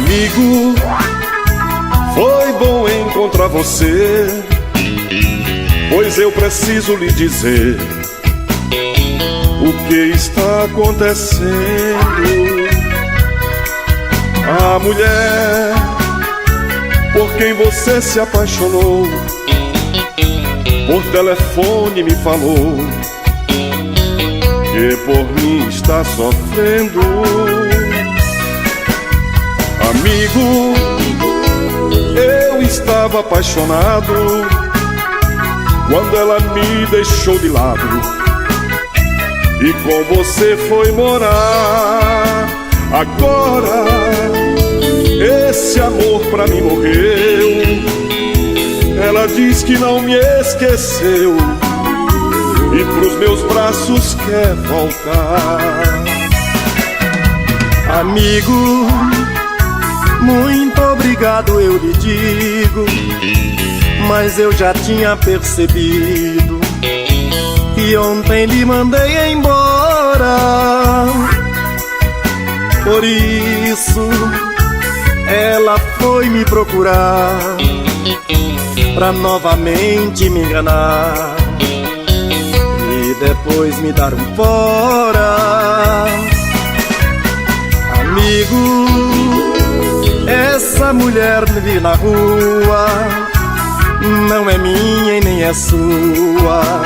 Amigo, foi bom encontrar você, pois eu preciso lhe dizer o que está acontecendo. A mulher por quem você se apaixonou, por telefone me falou que por mim está sofrendo. Amigo, eu estava apaixonado quando ela me deixou de lado e com você foi morar. Agora esse amor pra mim morreu. Ela diz que não me esqueceu e pros meus braços quer voltar. Amigo, muito obrigado eu lhe digo, mas eu já tinha percebido que ontem lhe mandei embora. Por isso ela foi me procurar pra novamente me enganar e depois me dar um fora. Amigo, essa mulher me vi na rua, não é minha e nem é sua,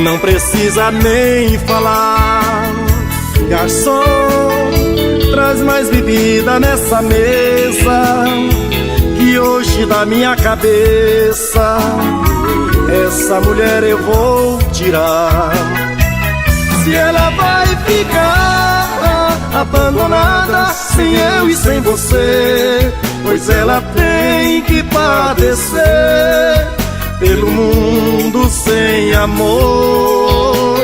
não precisa nem falar. Garçom, traz mais bebida nessa mesa, que hoje da minha cabeça essa mulher eu vou tirar. Se ela vai ficar abandonada sem eu e sem você, pois ela tem que padecer pelo mundo sem amor.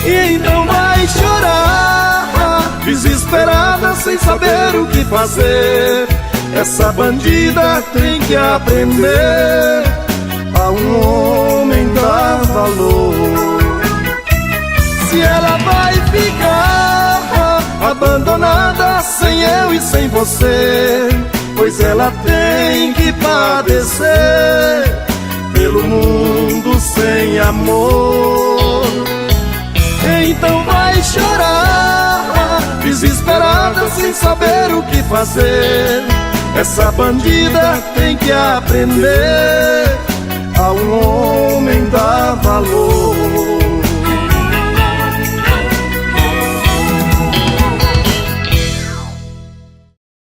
E então vai chorar desesperada sem saber o que fazer. Essa bandida tem que aprender a um homem dar valor. Se ela vai ficar abandonada sem eu e sem você, pois ela tem que padecer pelo mundo sem amor. Então vai chorar desesperada sem saber o que fazer. Essa bandida tem que aprender a um homem dar valor.